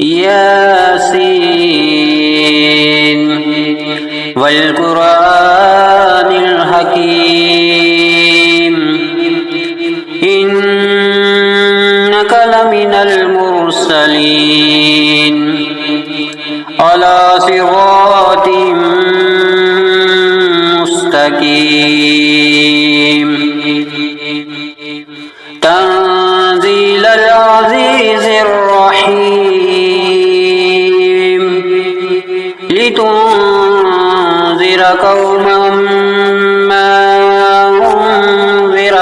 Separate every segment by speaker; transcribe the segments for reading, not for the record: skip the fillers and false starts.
Speaker 1: ياسين والقرآن الحكيم إنك لمن المرسلين على صراط مستقيم تنزيل العزيز الرحيم لتنذر قوما ما أنذر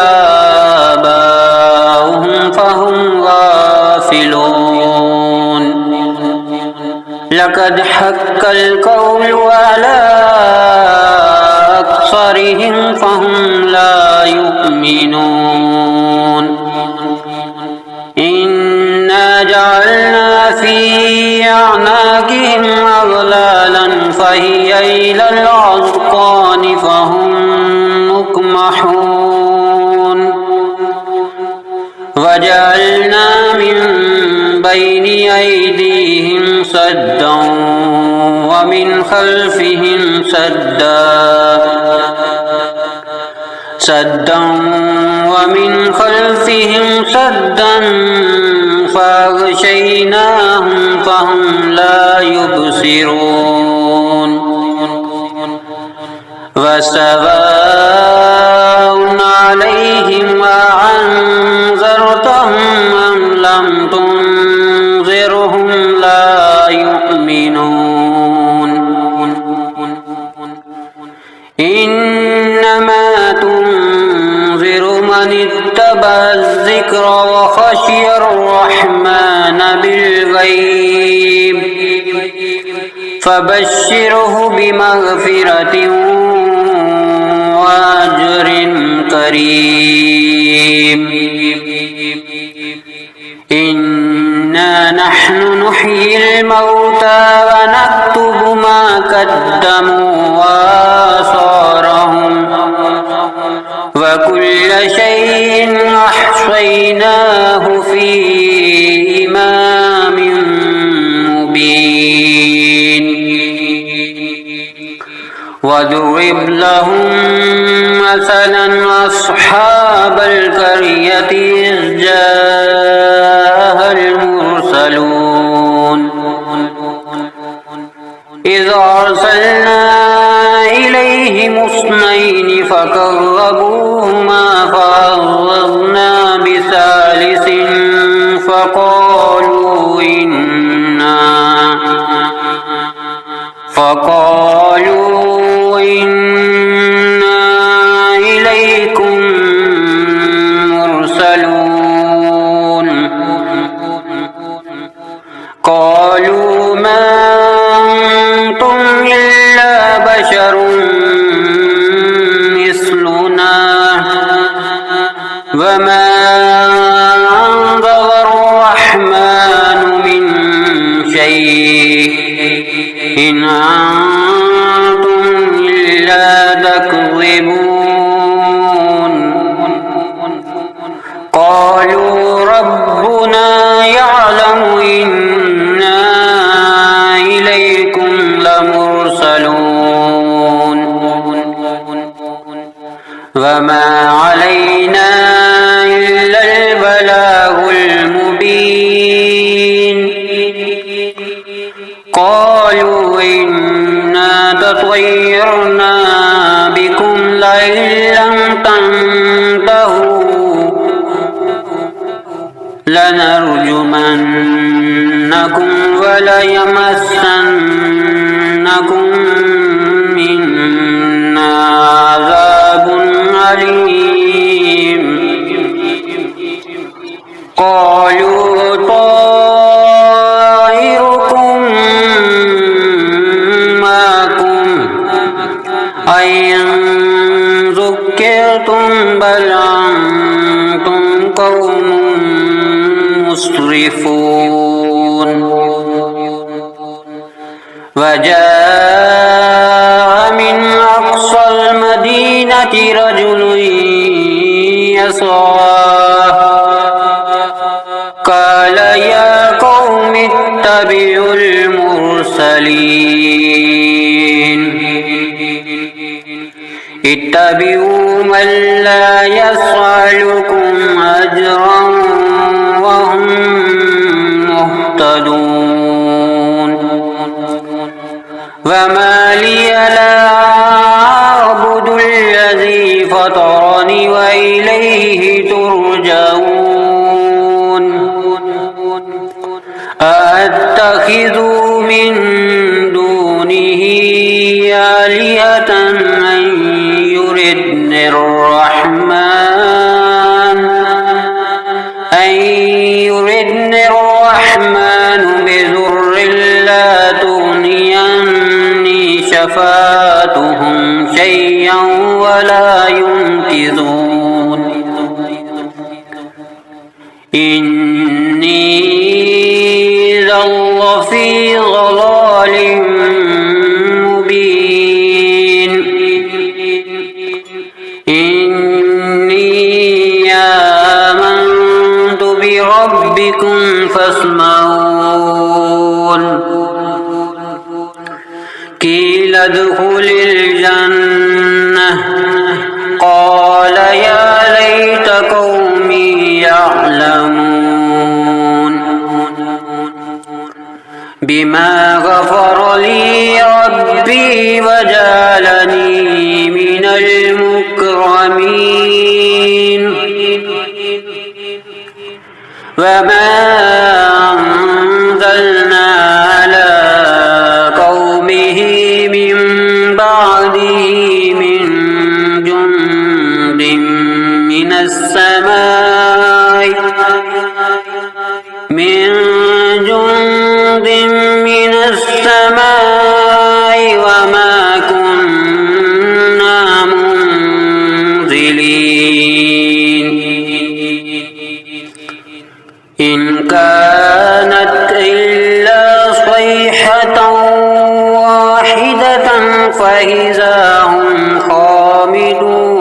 Speaker 1: آباؤهم فهم غافلون لقد حق القول على أكثرهم فهم لا يؤمنون إنا جعلنا في أعناقهم أغلالا فهي إلى الأذقان فهم مقمحون وجعلنا من بين أيديهم سدا ومن خلفهم سدا ومن خلفهم سدا فأغشيناهم فهم لا يبصرون وسواء عليهم أأنذرتهم أم لم تنذرهم لا يؤمنون إنما تنذر من اتبع الذكر وخشي الرحمن بالغيب فبشره بمغفرة وأجر كريم إنا نحن نحيي الموتى ونكتب ما قدموا وآثارهم وكل شيء أحصيناه في إمام مبين واضرب لهم مثلا أصحاب القرية إذ جاءها المرسلون إذ أرسلنا إليهم اثنين فكذبوهما فعززنا بثالث فقالوا إنا إليكم مرسلون قالوا ما أنتم إلا بشر مثلنا وما أنزل الرحمن من شيء إن أنتم إلا تكذبون قالوا ربنا يعلم إنا إليكم لمرسلون وما علينا إلا البلاغ المبين قالوا إنا تطيرنا بكم لئن لم تنتهوا لنرجمنكم وليمسنكم منا عذاب أليم قالوا طائركم معكم أئن ذكرتم بل أنتم قوم مسرفون وجاء من أقصى المدينة رجل يسعى قال يا قوم يتبع المرسلين اتبعوا من لا يسألكم أجرا وهم مهتدون وما لي لا أعبد الذي فطرني وإليه ترجعون أأتخذ من دونه آلهة أن يردني الرحمن بضر لا تغني عني شفاعتهم شيئا ولا ينقذون إني إذا لفي ضلال مبين إني آمنت بربكم فاسمعون قيل ادخل الجنة قال يا ليت قومي يعلمون بما غفر لي ربي وجعلني من المكرمين وما أنزلنا على قومه من بعده من جند من السماء وما كنا منزلين إن كانت إلا صيحة واحدة فإذا هم خامدون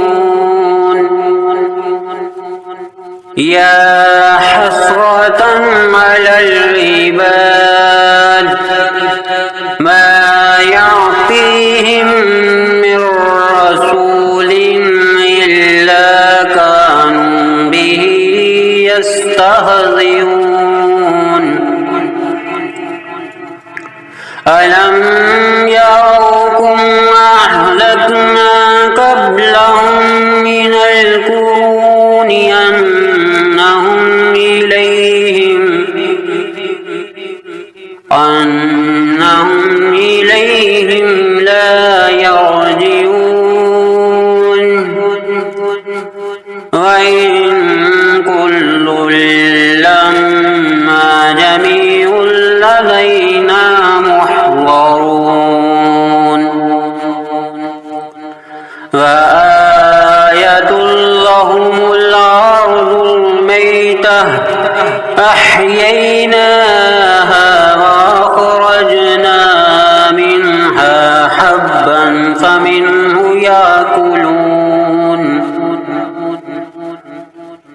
Speaker 1: يا حسرة على العباد ما يعطيهم من رسول إلا كانوا به يستهزئون ألم يروا أهلكنا قبلهم من القرون أنهم إليهم لا يرجعون وإن كل لما جميع لدينا محضرون وآية لهم الأرض الميتة أحييناها وأخرجنا منها حبا فمنه يأكلون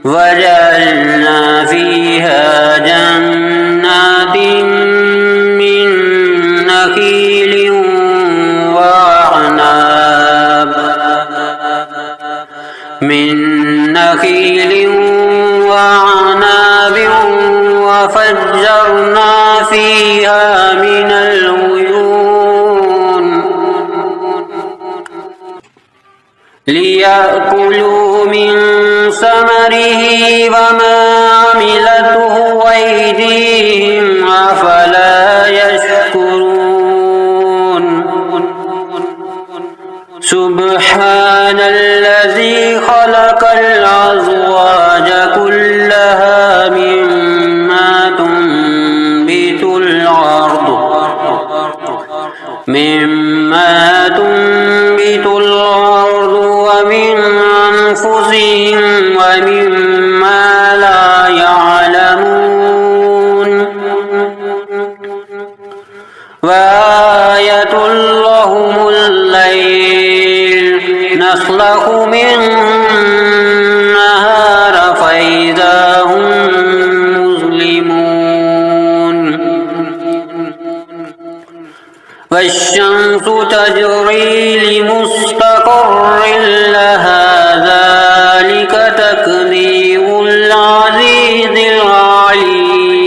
Speaker 1: وجعلنا فيها جنات من نخيل وعناب وفجرنا فيها من العيون ليأكلوا من ثمره وما عملته أيديهم أفلا يشكرون سبحان الذي خلق الأزواج كلها مما تنبت الأرض ومن أنفسهم ومما لا يعلمون وآية لهم الليل نسلخ منه النهار فإذا هم مظلمون والشمس تجري لمستقر لها ذلك تقدير العزيز العليم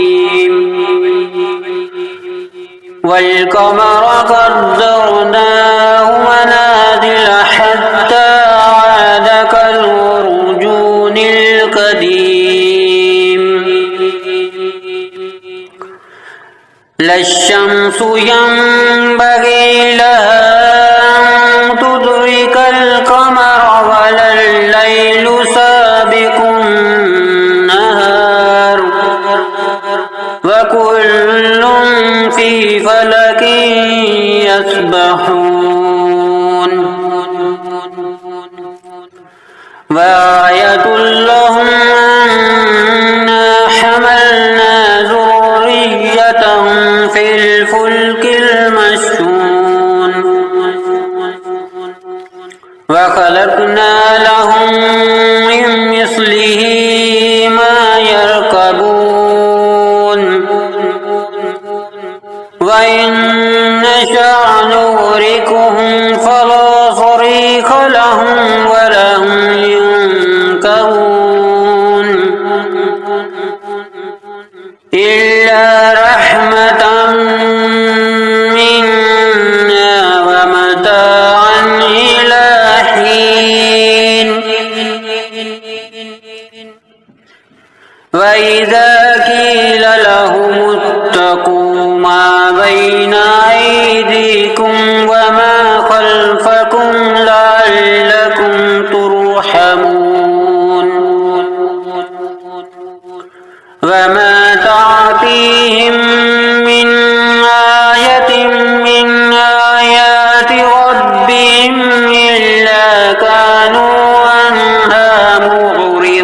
Speaker 1: والقمر قدرناه منازل حتى عاد كالعرجون القديم لا الشمس ينبغي لها أن تدرك القمر ولا الليل سابق النهار وكل في فلك يسبحون وآية لهم أنا حملنا ذريتهم في الفلك المشحون وخلقنا لهم من مثله ما يركبون وإن نشأ نغرقهم فلا صريخ لهم ولا هم ينكرون إلا رحمة منا ومتاعا إلى حين وإذا قيل لهم اتقوا ما بين أيديكم وما خلفكم لعلكم ترحمون وما تعطيهم من آية من آيات ربهم إلا كانوا عنها معرضين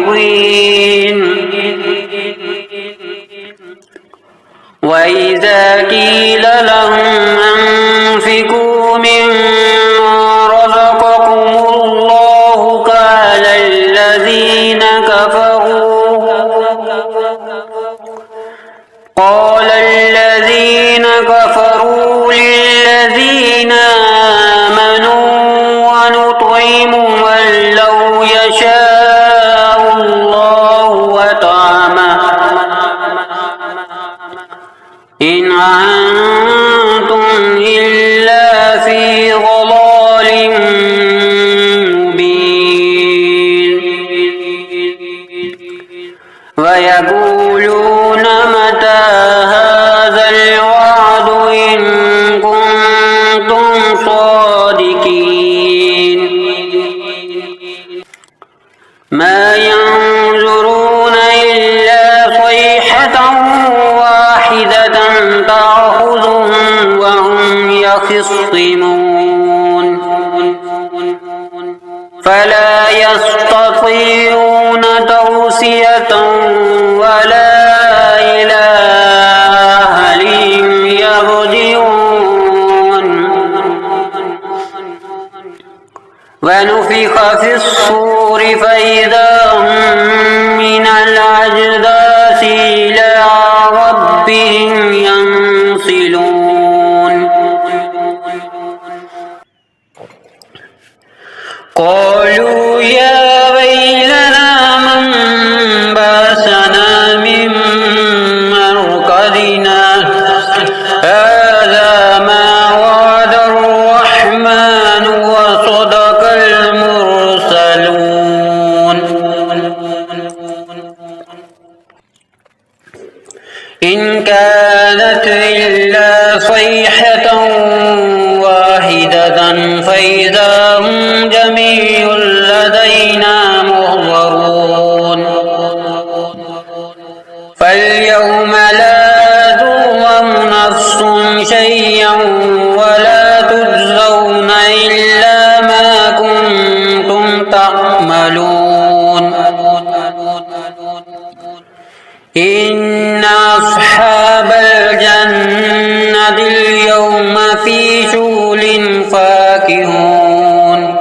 Speaker 1: وإذا قيل لهم أنفقوا مما رزقكم الله قال الذين كفروا للذين آمنوا ونطعم من لو يشاء الله وطعمه إن أنتم إلا في ضلال مبين ويقولون متى هذا الوعد إن كنتم صادقين ما ينظرون إلا صيحة واحدة تأخذهم وهم يخصمون فلا يستطيعون توصية ولا إلى أهلهم يرجعون ونفخ في الصور فإذا هم من الأجداث إلى ربهم ينسلون قالوا يا ويلنا من بعثنا من مرقدنا هذا ما وعد الرحمن وصدق المرسلون إن كانت إلا صيحة واحدة فإذا هم جميع لدينا محضرون فاليوم لا تظلم نفس شيئا ولا تجزون إلا ما كنتم تعملون إن أصحاب الجنة اليوم في شغل فاكهون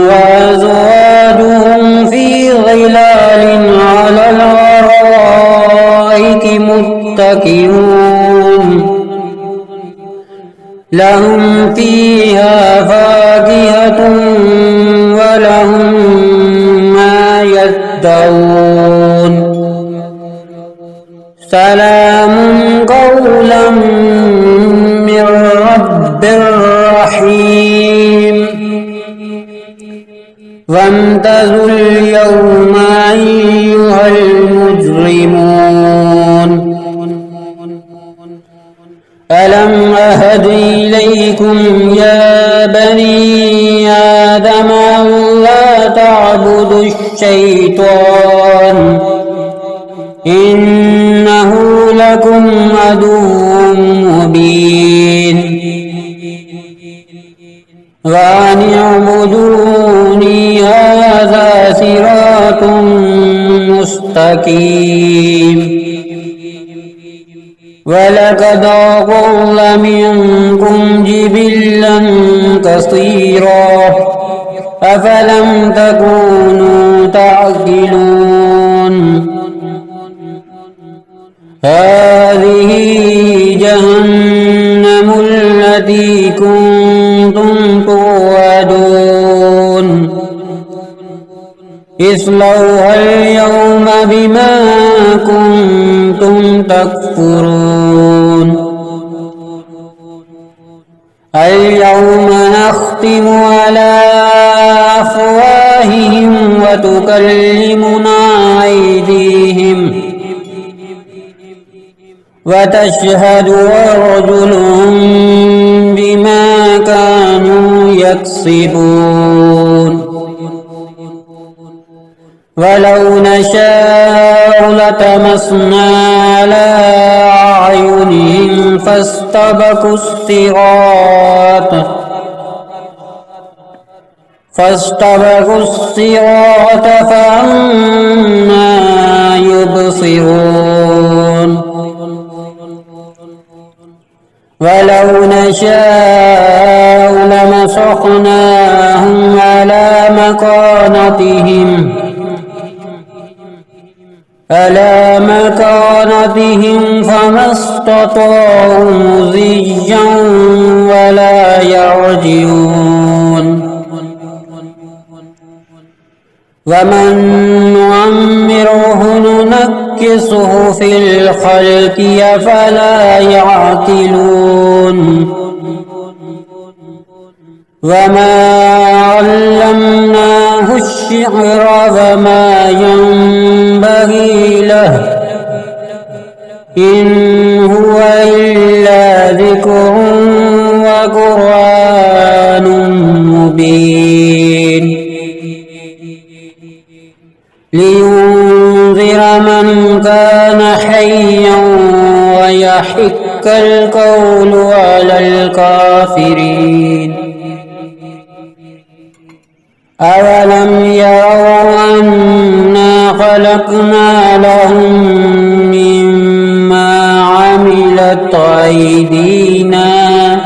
Speaker 1: وأزواجهم في ظلال على الأرائك متكئون لهم فيها فاكهة ولهم ما يدعون سلام قولا من رب رحيم وامتازوا اليوم أيها المجرمون ألم أهد إليكم يا بني آدم ألا تعبدوا الشيطان إنه لكم عدو مبين وأن اعبدوني هذا صراط مستقيم ولقد أضل منكم جبلا كثيرا أفلم تكونوا تعقلون هذه جهنم التي كنتم توعدون اصلوها اليوم بما كنتم تكفرون اليوم نختم على أفواههم وتكلمنا أيديهم وتشهد أرجلهم بما كانوا يكسبون ولو نشاء لطمسنا على أعينهم فاستبقوا الصراط فأنى يبصرون ولو نشاء لمسخناهم على مكانتهم فما استطاعوا مضيا ولا يرجعون ومن نعمره ننكسه في الخلق أفلا يعقلون وما علمناه الشعر وما ينبغي له إن هو إلا ذكر وقرآن مبين لينذر من كان حيا ويحق القول على الكافرين أولم يروا أنا خلقنا لهم مما عملت أيدينا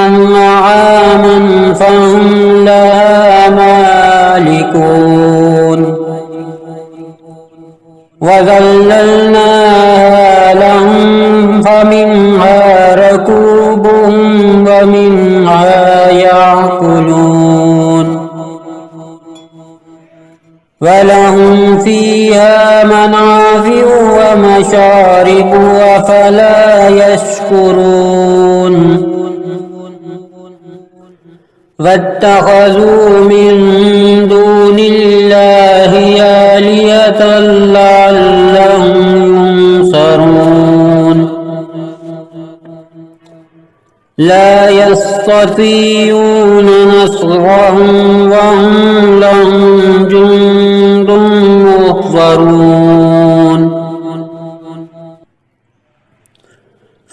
Speaker 1: أنعاما فهم لها مالكون وذللناها لهم فمنها ركوبهم ومنها يأكلون ولهم فيها منافع ومشارب أفلا يشكرون واتخذوا من دون الله آلهة لعلهم ينصرون لا يستطيعون نصرهم وهم لهم جند محضرون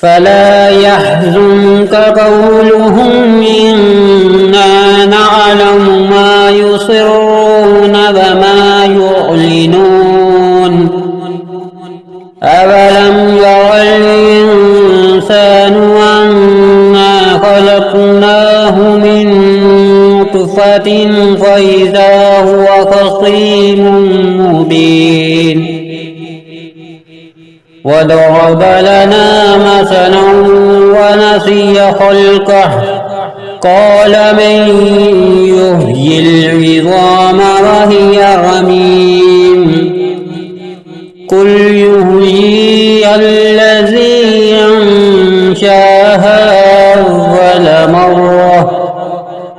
Speaker 1: فلا يحزنك قولهم إنا نعلم ما يسرون وما يعلنون أولم ير الإنسان أنا خلقناه من نطفة فإذا هو خصيم مبين وضرب لنا مثلا ونسي خلقه قال من يحيي العظام وهي رميم قل يحييها الذي أنشاها أول مرة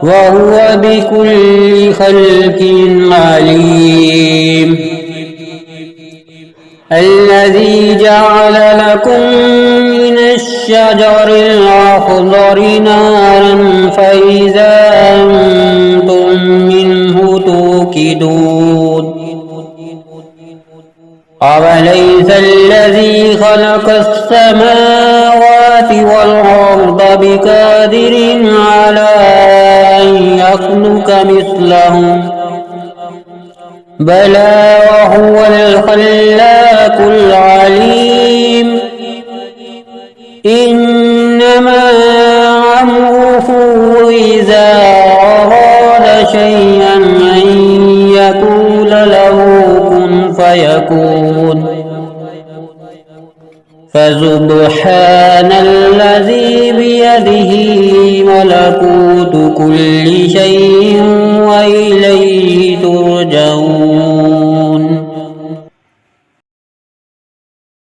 Speaker 1: وهو بكل خلق عليم الذي جعل لكم من الشجر الأخضر نارا فإذا أنتم منه توقدون أوليس الذي خلق السماوات والأرض بقادر على أن يخلق مثلهم بلى وهو الخلاق العليم إنما أمره إذا أراد شيئا أن يقول له كن فيكون فسبحان الذي بيده ملكوت كل شيء وإليه ترجعون